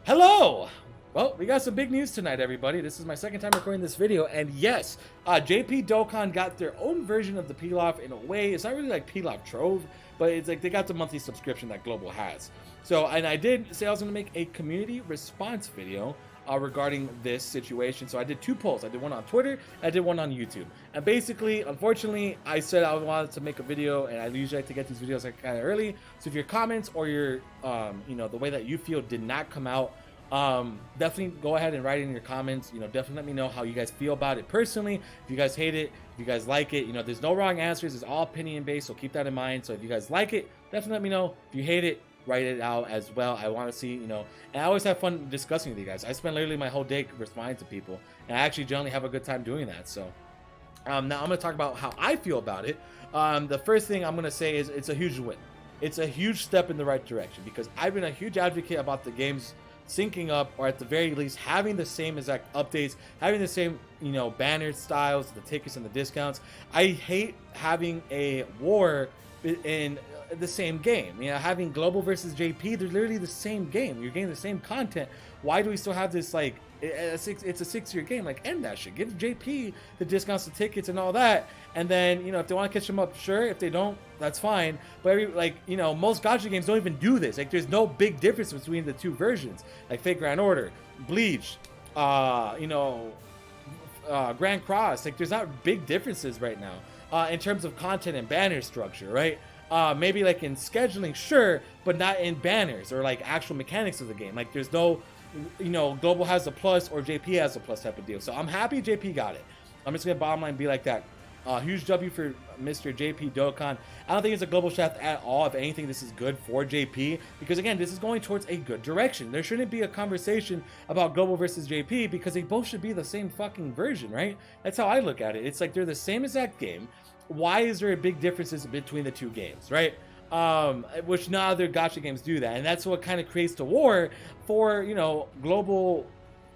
Hello! Well, we got some big news tonight, everybody. This is my second time recording this video, and yes, JP Dokkan got their own version of the pilaf in a way. It's not really like pilaf trove, but it's like they got the monthly subscription that Global has. So, and I did say I was going to make a community response video regarding this situation. So I did two polls. I did one on Twitter, I did one on YouTube. And basically, unfortunately, I said I wanted to make a video, and I usually like to get these videos like kind of early. So if your comments or your, the way that you feel did not come out, definitely go ahead and write in your comments. Definitely let me know how you guys feel about it personally. If you guys hate it, if you guys like it, there's no wrong answers. It's all opinion based, so keep that in mind. So if you guys like it, definitely let me know. If you hate it, write it out as well. I want to see, and I always have fun discussing with you guys. I spend literally my whole day responding to people, and I actually generally have a good time doing that. So now I'm going to talk about how I feel about it. The first thing I'm going to say is it's a huge win. It's a huge step in the right direction, because I've been a huge advocate about the games syncing up, or at the very least having the same exact updates, having the same banner styles, the tickets and the discounts. I hate having a war in the same game. Having Global versus JP, they're literally the same game. You're getting the same content. Why do we still have this, like, it's a 6-year game? Like, end that shit. Give JP the discounts, the tickets, and all that. And then, if they want to catch them up, sure. If they don't, that's fine. But most gacha games don't even do this. Like, there's no big difference between the two versions. Like Fate Grand Order, Bleach, Grand Cross. Like, there's not big differences right now in terms of content and banner structure, right? Maybe like in scheduling, sure, but not in banners or like actual mechanics of the game. Like, there's no, Global has a plus or JP has a plus type of deal. So I'm happy JP got it. I'm just gonna bottom line be like that. Huge W for Mr. JP Dokkan. I don't think it's a global shaft at all. If anything, this is good for JP, because again, this is going towards a good direction. There shouldn't be a conversation about Global versus JP, because they both should be the same fucking version, right? That's how I look at it. It's like they're the same exact game. Why is there a big differences between the two games, right? Which not other gacha games do that, and that's what kind of creates the war for global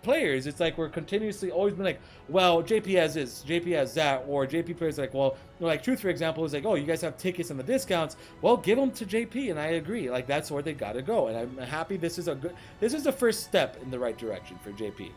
players. It's like we're continuously always been like, well, JP has this, JP has that, or JP players are like, well, like Truth, for example, is like, oh, you guys have tickets and the discounts, well, give them to JP. And I agree, like, that's where they gotta go, and I'm happy this is the first step in the right direction for JP.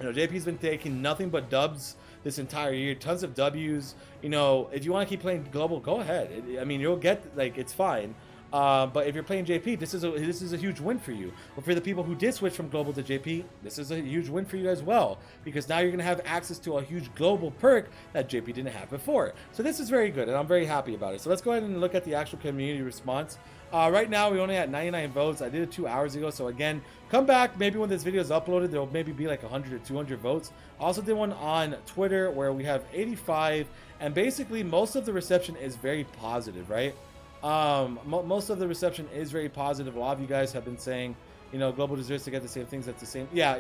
JP's been taking nothing but dubs this entire year, tons of W's. If you want to keep playing Global, go ahead. I mean, you'll get, like, it's fine. But if you're playing JP, this is a huge win for you. But for the people who did switch from Global to JP, this is a huge win for you as well, because now you're gonna have access to a huge global perk that JP didn't have before. So this is very good, and I'm very happy about it. So let's go ahead and look at the actual community response. Right now, we only had 99 votes. I did it 2 hours ago. So again, come back. Maybe when this video is uploaded, there'll maybe be like 100 or 200 votes. I also did one on Twitter where we have 85. And basically, most of the reception is very positive, right? Most of the reception is very positive. A lot of you guys have been saying, Global deserves to get the same things at the same. Yeah,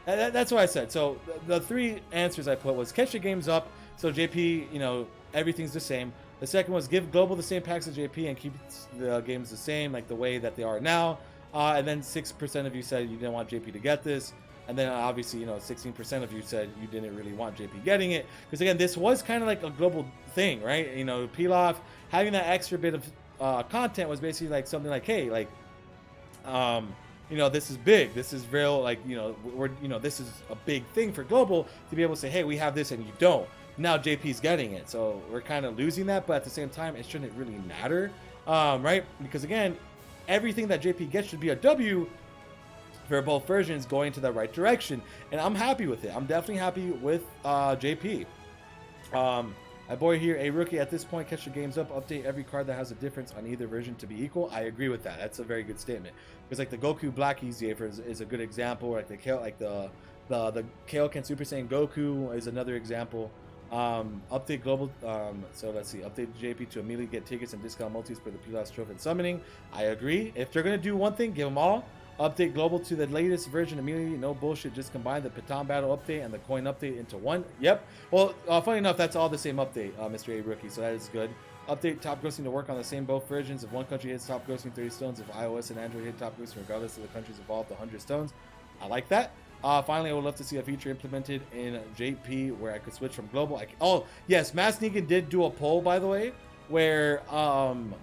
that's what I said. So the three answers I put was catch your games up. So JP, everything's the same. The second was give Global the same packs as JP and keep the games the same, like the way that they are now. And then 6% of you said you didn't want JP to get this. And then obviously, 16% of you said you didn't really want JP getting it. Because again, this was kind of like a global thing, right? Pilaf, having that extra bit of content was basically like something like, hey, like, this is big. This is real. Like, this is a big thing for Global to be able to say, hey, we have this and you don't. Now JP's getting it, so we're kind of losing that, but at the same time, it shouldn't really matter, right? Because again, everything that JP gets should be a W for both versions, going to the right direction, and I'm happy with it. I'm definitely happy with JP. My boy here, a rookie at this point, catch your games up, update every card that has a difference on either version to be equal. I agree with that. That's a very good statement, because like the Goku Black Easy is a good example, like the Kaioken Super Saiyan Goku is another example. Update Global, so let's see, update JP to immediately get tickets and discount multis for the pilaf trove and summoning. I agree. If they're going to do one thing, give them all. Update Global to the latest version immediately. No bullshit, just combine the Patan Battle update and the coin update into one. Yep. Well, funny enough, that's all the same update, Mr. A Rookie, so that is good. Update top grossing to work on the same both versions. If one country hits top grossing 30 stones, if iOS and Android hit top grossing regardless of the country's evolved 100 stones. I like that. Finally, I would love to see a feature implemented in JP where I could switch from Global. Oh, yes, Mass Negan did do a poll, by the way. where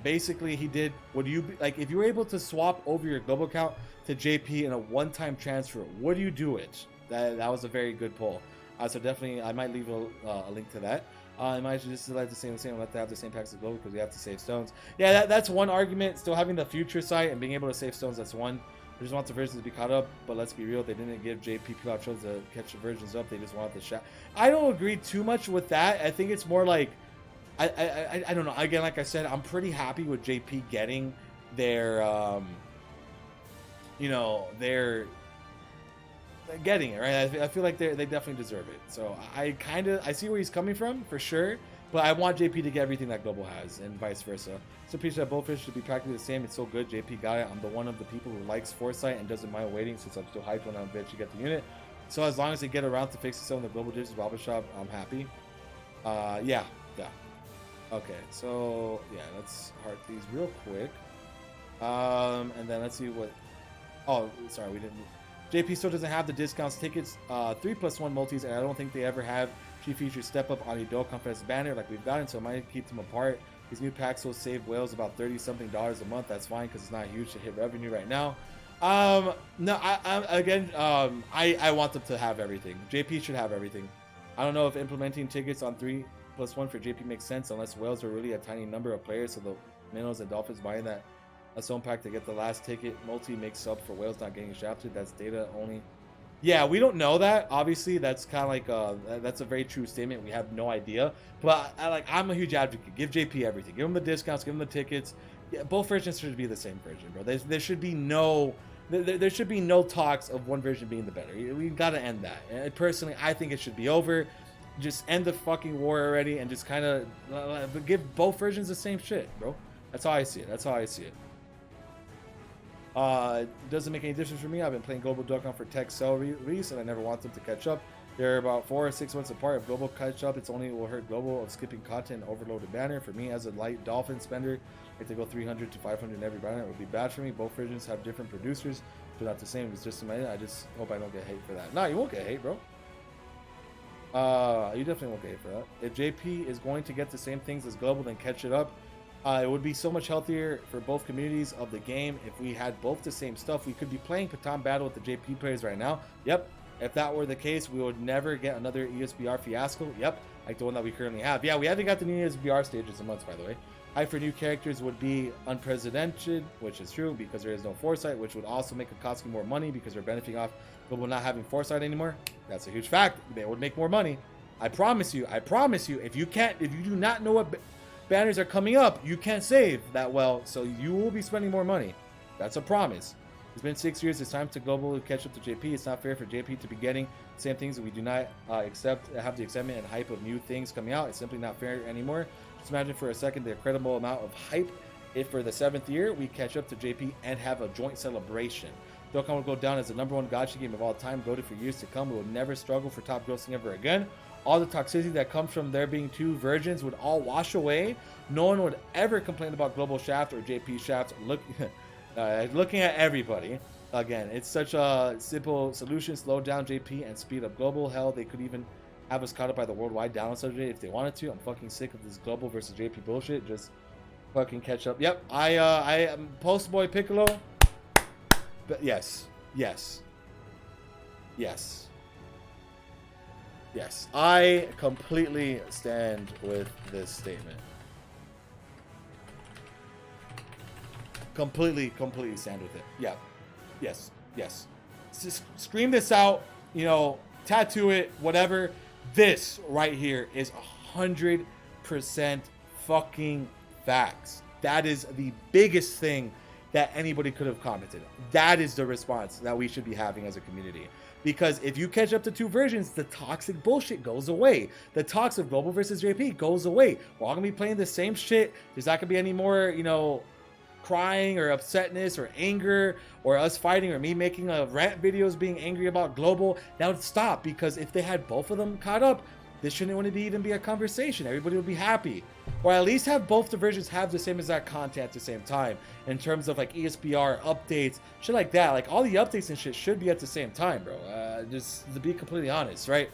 basically he did, would you like, if you were able to swap over your global account to JP in a one-time transfer, would you do it? That was a very good poll. So definitely I might leave a link to that. I might just like the same, let to have the same packs as global because we have to save stones. Yeah, that's one argument. Still having the future sight and being able to save stones, that's one. They just want the versions to be caught up, but let's be real, they didn't give JP pilaf troves to catch the versions up. They just wanted the shot. I don't agree too much with that. I think it's more like, I don't know. Again, like I said, I'm pretty happy with JP getting their, you know, their getting it right. I feel like they definitely deserve it. So I see where he's coming from for sure. But I want JP to get everything that Global has, and vice versa. So piece that both fish should be practically the same. It's so good. JP got it. I'm the one of the people who likes Foresight and doesn't mind waiting, since I'm still hyped when I eventually get the unit. So as long as they get around to fixing some of the Global Digits Robber Shop, I'm happy. Yeah. Okay, so yeah, let's heart these real quick. And then let's see what. Oh, sorry, we didn't. JP still doesn't have the discounts tickets, 3+1 multis, and I don't think they ever have. She features step up on a Dokkan Fest banner like we've gotten, so it might keep them apart. These new packs will save whales about $30-something a month. That's fine because it's not huge to hit revenue right now. No, I want them to have everything. JP should have everything. I don't know if implementing tickets on 3+1 for JP makes sense unless whales are really a tiny number of players, so the minnows and dolphins buying that a zone pack to get the last ticket multi makes up for whales not getting shafted. That's data only. Yeah, we don't know that. Obviously, that's kind of like that's a very true statement. We have no idea. But I'm a huge advocate. Give JP everything. Give him the discounts. Give him the tickets. Yeah, both versions should be the same version, bro. There should be no talks of one version being the better. We gotta end that. And personally, I think it should be over. Just end the fucking war already and just kind of give both versions the same shit, bro. That's how I see it. Doesn't make any difference for me. I've been playing Global Dokkan for tech cell release, and I never want them to catch up. They're about 4 or 6 months apart. If Global catch up, it's only will hurt Global of skipping content and overloaded banner. For me, as a light dolphin spender, if they go 300 to 500 in every banner, it would be bad for me. Both versions have different producers, so not the same. It's just in my head. I just hope I don't get hate for that. No, you won't get hate, bro. You definitely won't get hate for that. If JP is going to get the same things as Global, then catch it up. It would be so much healthier for both communities of the game if we had both the same stuff. We could be playing Patan Battle with the JP players right now. Yep. If that were the case, we would never get another ESBR fiasco. Yep. Like the one that we currently have. Yeah, we haven't got the new ESBR stages in months, by the way. Hype for new characters would be unprecedented, which is true because there is no Foresight, which would also make Akatsuki more money because they're benefiting off Global not having Foresight anymore. That's a huge fact. They would make more money. I promise you. If you do not know what banners are coming up, you can't save that well, so you will be spending more money. That's a promise. It's been 6 years. It's time to Global catch up to JP. It's not fair for JP to be getting the same things that we do not have the excitement and hype of new things coming out. It's simply not fair anymore. Just imagine for a second the incredible amount of hype if for the 7th year we catch up to JP and have a joint celebration. Dokkan will go down as the #1 gacha game of all time, goated for years to come. We will never struggle for top grossing ever again. All the toxicity that comes from there being 2 versions would all wash away. No one would ever complain about Global Shaft or JP Shaft. Looking at everybody. Again, it's such a simple solution. Slow down JP and speed up Global. Hell, they could even have us caught up by the worldwide download subject if they wanted to. I'm fucking sick of this Global versus JP bullshit. Just fucking catch up. Yep, I am Postboy Piccolo. But yes. I completely stand with this statement. Completely stand with it. Yeah. Yes. Just scream this out, tattoo it, whatever. This right here is 100% fucking facts. That is the biggest thing that anybody could have commented. That is the response that we should be having as a community. Because if you catch up to 2 versions, the toxic bullshit goes away. The talks of Global versus JP goes away. We're all gonna be playing the same shit. There's not gonna be any more, crying or upsetness or anger or us fighting or me making rant videos being angry about Global. That would stop, because if they had both of them caught up, this shouldn't even be a conversation. Everybody would be happy. Or at least have both the versions have the same exact content at the same time. In terms of like ESBR updates, shit like that. Like all the updates and shit should be at the same time, bro. Just to be completely honest, right?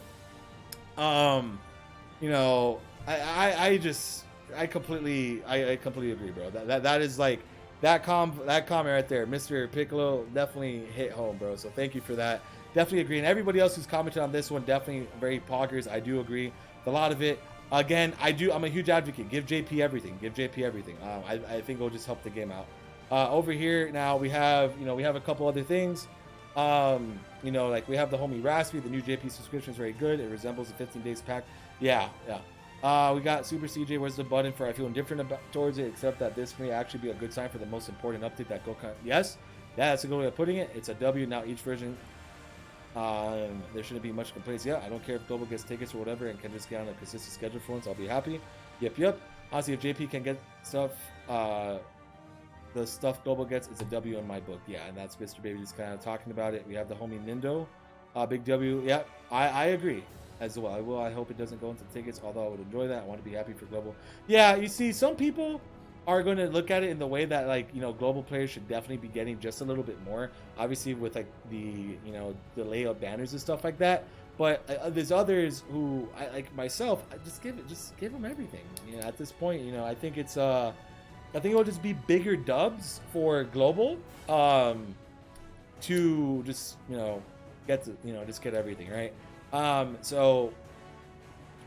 I completely agree, bro. That is like that comment right there, Mr. Piccolo, definitely hit home, bro. So thank you for that. Definitely agree. And everybody else who's commented on this one, definitely very poggers. I do agree with a lot of it. Again, I'm a huge advocate. Give JP everything. Give JP everything. I think it'll just help the game out. Over here now we have a couple other things. Like we have the homie Raspy. The new JP subscription is very good. It resembles a 15 days pack. Yeah. We got Super CJ. Where's the button for I feel indifferent towards it, except that this may actually be a good sign for the most important update that Dokkan. Yes, that's a good way of putting it. It's a W now. Each version, there shouldn't be much complaints. Yeah, I don't care if Global gets tickets or whatever and can just get on a consistent schedule for once. I'll be happy. Yep. Honestly, if JP can get stuff, the stuff Global gets, it's a W in my book. Yeah, and that's Mr. Baby just kind of talking about it. We have the homie Nindo. Big W. Yeah, I agree as well. I hope it doesn't go into tickets, although I would enjoy that. I want to be happy for Global. Yeah, you see, some people are going to look at it in the way that, like, Global players should definitely be getting just a little bit more. Obviously, with, like, the delay of banners and stuff like that. But there's others who, like myself, just give them everything. At this point, I think it's I think it'll just be bigger dubs for Global, to just get everything right.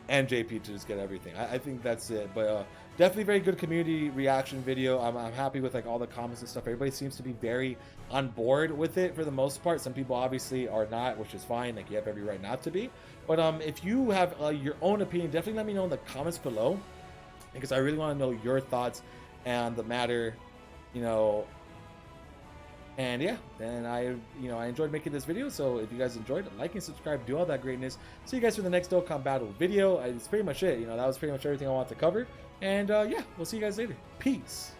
And JP to just get everything. I think that's it. But definitely very good community reaction video. I'm happy with like all the comments and stuff. Everybody seems to be very on board with it for the most part. Some people obviously are not, which is fine. Like, you have every right not to be. But if you have your own opinion, definitely let me know in the comments below, because I really want to know your thoughts on the matter. And yeah, then I enjoyed making this video. So if you guys enjoyed, like and subscribe, do all that greatness. See you guys for the next Dokkan battle video. It's pretty much it. That was pretty much everything I wanted to cover. And yeah, we'll see you guys later. Peace.